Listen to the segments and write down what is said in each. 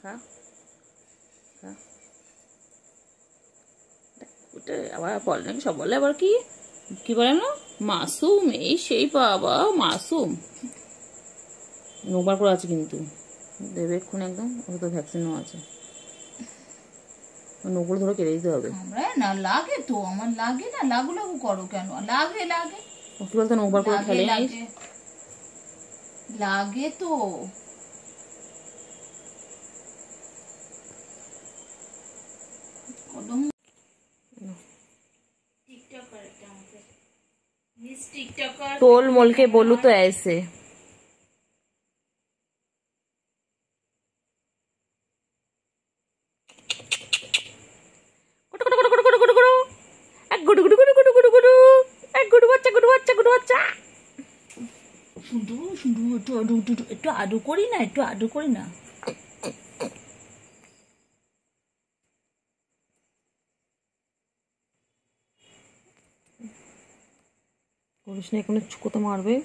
খা খা। ওটা আবার বলে নাকি, সব বলে আবার কি কি বলে না, মাসুম এই সেই, বাবা মাসুম। নোবার করে আছে কিন্তু, দেবে এক্ষুনি একদম, ওটা তো ভ্যাকসিনও আছে। নোগুলো ধরে কেটে দিতে হবে। না লাগে তো, আমার লাগে না, লাগু লাগু করো কেন? লাগে লাগে, কি বলতো, নোবার করে খেলে লাগে তো। तोल मोल के बोलू तो ऐसे। একটু আদু করি না, একটু আদু করি না। করিস না, এখন চুকোতে মারবে।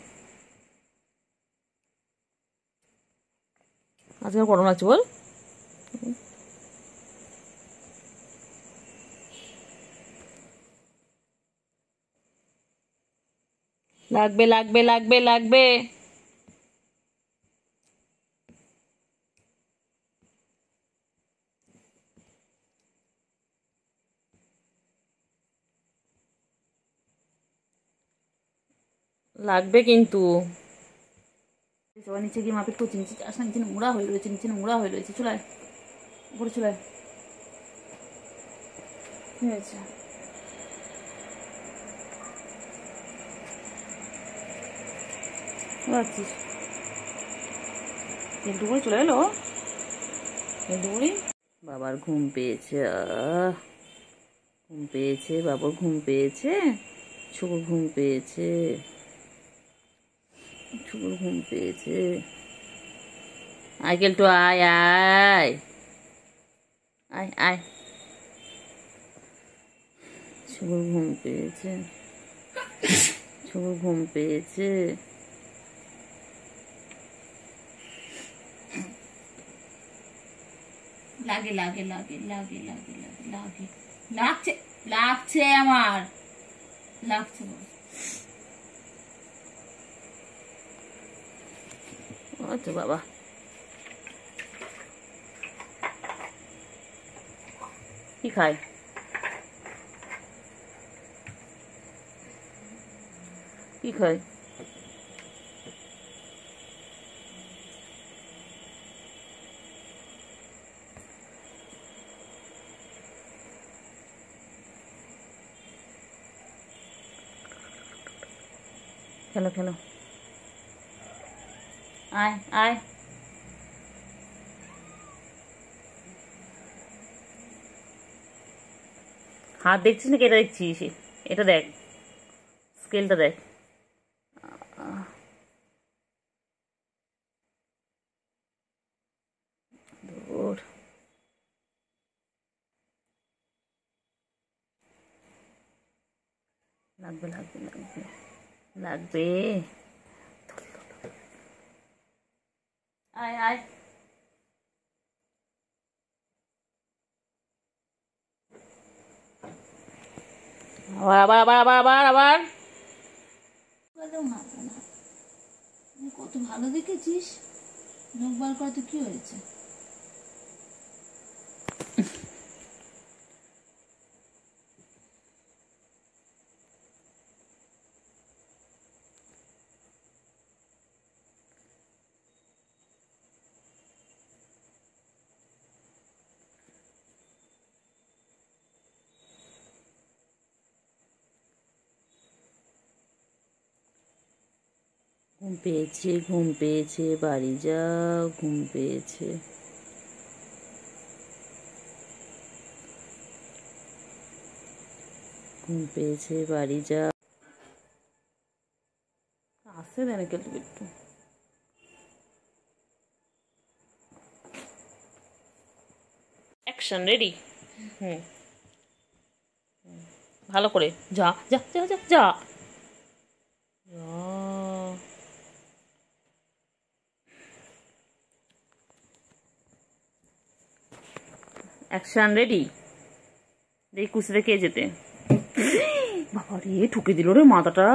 আজকে গরম লাগছে বল। লাগবে লাগবে লাগবে লাগবে। লাগবে কিন্তু। নিচে গিয়ে মাপিট করছি, নিচে আসনা, নিচে নোংরা হয়ে রয়েছে, নিচে নোংরা হয়ে রয়েছে। চুলায় উপরে, চুলায় কি হয়েছে? যাচ্ছিস একটু করে চলে এলো, একটু করে। বাবার ঘুম পেয়েছে, ঘুম পেয়েছে, বাবার ঘুম পেয়েছে, ছুকুর ঘুম পেয়েছে, ছুকুর ঘুম পেয়েছে। আয় কেলটু, আয় আয় আয় আয়। ছুকুর ঘুম পেয়েছে, ছুকুর ঘুম পেয়েছে। লাগে লাগে লাগে লাগে লাগে লাগে লাগে, লাগছে লাগছে, আমার লাগছে। আচ্ছা বাবা, কি খায়? কি খায়? খেলো খেলো, আয় আয়। হাত দেখছিস নাকি এটা দেখছিস? এটা দেখ, স্কেলটা দেখ। লাগবে লাগবে লাগবে লাগবে। আয় আয়। আবার আবার আবার আবার আবার। কত ভালো দেখেছিস, নখ বার করাতে কি হয়েছে? ঘুম পেয়েছে, ঘুম পেয়েছে, বাড়ি যা, ঘুম পেয়েছে। ঘুম পেয়েছে, বাড়ি যা। আসতে দেন একটু একটু। Action ready. হুম, ভালো করে যা যা যা যা যা। Action ready. দেখি কুস্তিতে কে যেতে। বাবা রে, ঠুকে দিল রে মাথাটা,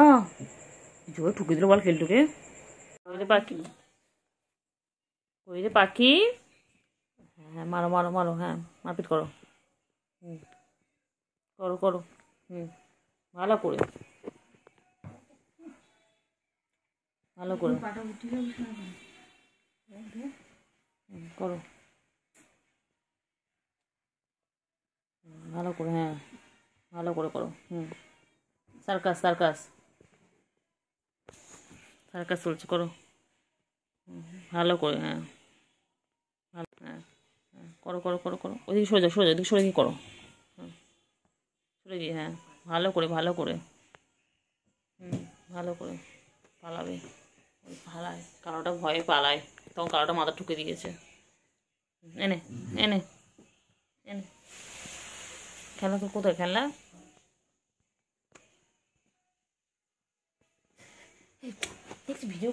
জোরে ঠুকে দিল বল কেলটুকে। কই রে পাখি, কই রে পাখি। হ্যাঁ মারো মারো মারো, হ্যাঁ মারপিট করো। হুম, করো করো। হুম, ভালো করে, ভালো করে করো, ভালো করে, হ্যাঁ ভালো করে করো। হুম, সার্কাস সার্কাস সার্কাস চলছে, করো। ভালো করে, হ্যাঁ ভালো, হ্যাঁ হ্যাঁ করো করো করো করো। ওইদিকে সরে যাও, সরে যাও, ওদিকে সরে গিয়ে করো। হুম, সরে গিয়ে, হ্যাঁ ভালো করে ভালো করে। হুম, ভালো করে পালাবে। ওই পালায়, কালোটা ভয়ে পালায়, তখন কালোটা মাথা ঠুকে দিয়েছে। এনে এনে এনে, খেলা তো কোথায় খেলা। দেখছি ভিডিও।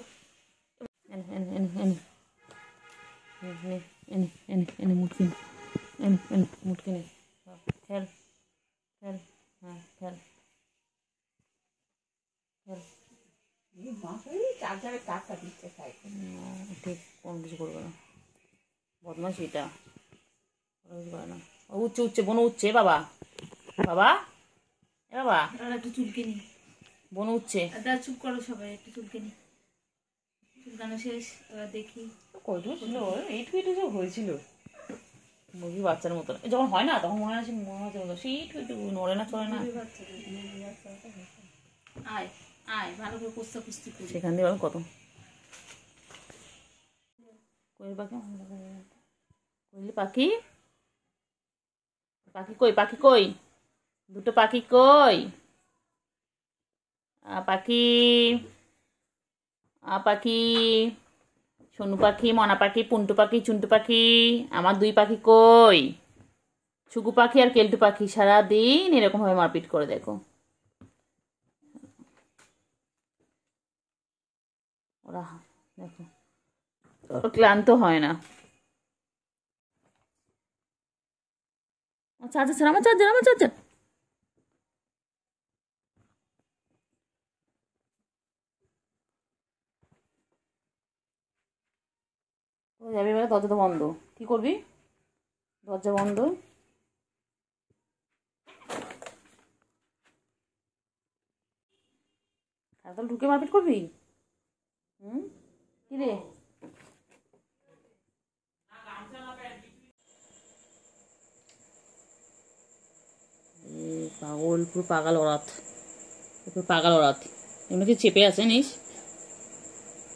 এনে এনে এনে এনে এনে এনে এনে এনে মুটকি নে, এনে এনে মুটকি নে, খেল খেল, হ্যাঁ খেল খেল। ঠিক কোনো কিছু করবে না, বদমাস এটা, কোনো কিছু করে না। ও উঠছে উঠছে, বনু উঠছে বাবা, বাবা এ বাবা একটু চুলকে নি, বনু উঠছে। চুপ করো সবাই, একটু চুলকে নি। চুলকানো শেষ, এবার দেখি কয়টুকু ছিল, এইটুকু এইটুকু হয়েছিল মুরগি বাচ্চার মতো। যখন হয় না তখন মনে হয় মনে হচ্ছে সেই একটু নড়ে না চড়ে না। আয় আয়, ভালো করে কুস্তা কুস্তি করি। সেখান দিয়ে কত কোয়েল পাখি, কোয়েল পাখি, পাখি কই, পাখি কই, দুটো পাখি কই, পাখি, পাখি, সোনু পাখি, মনা পাখি, পুন্টু পাখি, চুন্টু পাখি, আমার দুই পাখি কই, ছুকু পাখি আর কেলটু পাখি। সারাদিন এরকম ভাবে মারপিট করে দেখো, ওরা দেখো ক্লান্ত হয় না। চার্জার স্যার, আমার চার্জার, আমার চার্জার। যাবি এবারে, দরজা তো বন্ধ, কি করবি, দরজা বন্ধ। তাহলে ঢুকে মারপিট করবি। হুম, কি রে, পাগল, পুরো পাগল ওরাত, পুরো পাগল ওরাত। এমন কিছু চেপে আছে নিস,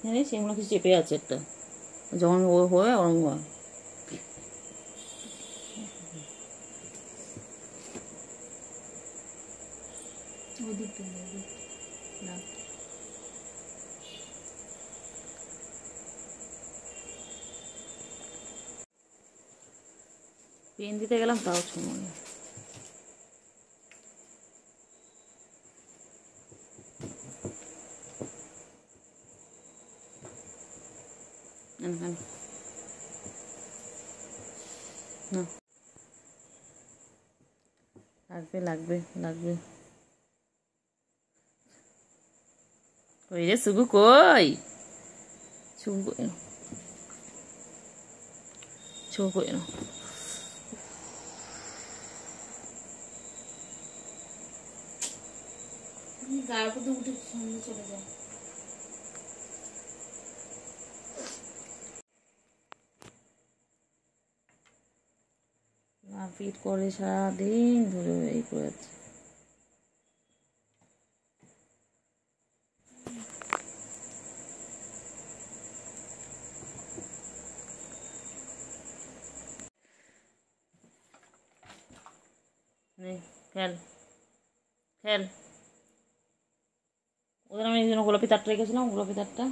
জানিস এমন কিছু চেপে আছে একটা, যখন ও হয় ওরম হয়। না পেন দিতে গেলাম তাও সময়। না লাগবে লাগবে লাগবে। কই রে সুগু, কই সুগু, কই সুগু, কই না। গায়ের উপর দিয়ে উঠে সামনে চলে যায়। মারপিট করে সারাদিন ধরে এই করে যাচ্ছে। খেল খেল, ওদের আমি এই জন্য গোলাপি তারটা রেখেছিলাম, গোলাপি তারটা।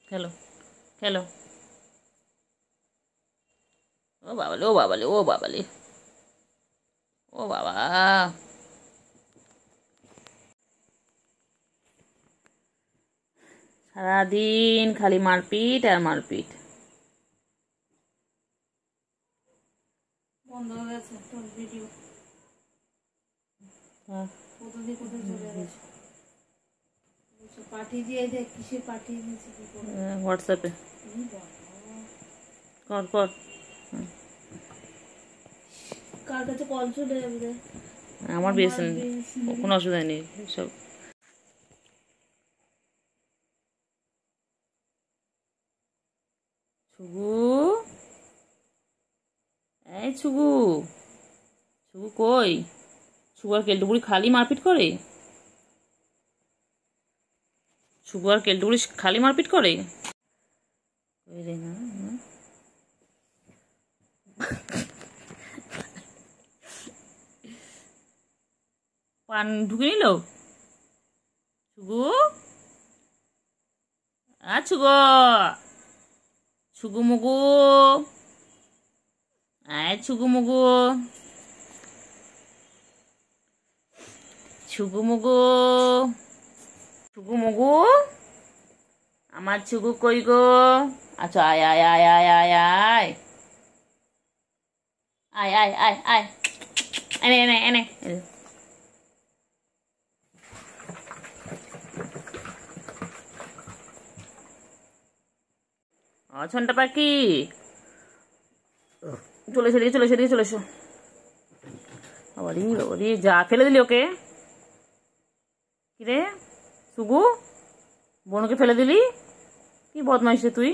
খেলো খেলো, ও বাবালে ও বাবালে ও বাবালে ও বাবা, সারাদিন খালি মারপিট আর মারপিট। বন্ধ হয়ে গেছে তোর ভিডিও। হ্যাঁ কোথায় কোথায় চলে গেছে পাঠিয়ে দিয়ে দেখ কিসে পাঠিয়ে দিয়েছি কি করে হোয়াটসঅ্যাপে কর কর। কার কাছে কল চলে যাবে রে? আমার বিএসএন কোনো অসুবিধা নেই সব। ছুগু এই ছুগু, ছুগু কই? ছুগু আর কেলটুকুড়ি খালি মারপিট করে? ছুগু আর কেলটুকুড়ি খালি মারপিট করে? কই রে না পান ঢুকে নিল ছুগু। ছুগু ছুগু মুগু আয় ছুগু মুগু, ছুগু মুগু, ছুগু মুগু আমার ছুগু কই গো? আচ্ছা আয় আয় আয় আয় আয় আয় আয় আয় আয় আয় এনে এনে এনে। ছন্টা পাখি চলে এসে চলে এসে চলে এসো। বাবারি বাবারি যা ফেলে দিলি ওকে। কিরে সুগু বোনকে ফেলে দিলি? কি বদমাইশ রে তুই।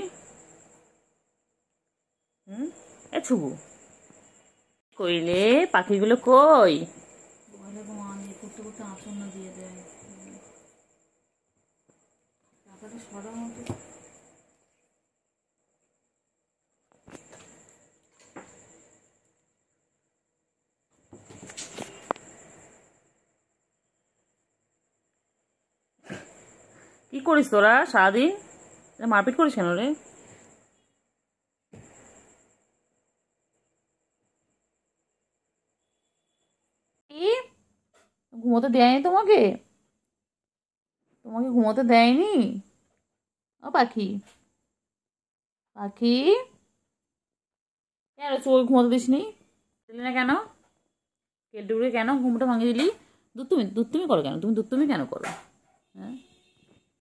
এ ছুগু কইলে পাখিগুলো কই? করতে করতে আসন্ন দিয়ে দেয় টাকাটা সরার মতো। কি করিস তোরা সারাদিন? মারপিট করিস কেন রে? ঘুমোতে দেয়নি তোমাকে? তোমাকে ঘুমোতে দেয়নি? ও পাখি, পাখি কেন চোখ ঘুমোতে দিসনি? দিলি না কেন? কেলটুকুড়ি কেন ঘুমটা ভাঙিয়ে দিলি? দুধ তুমি করো কেন? তুমি দুধ তুমি কেন করো? হ্যাঁ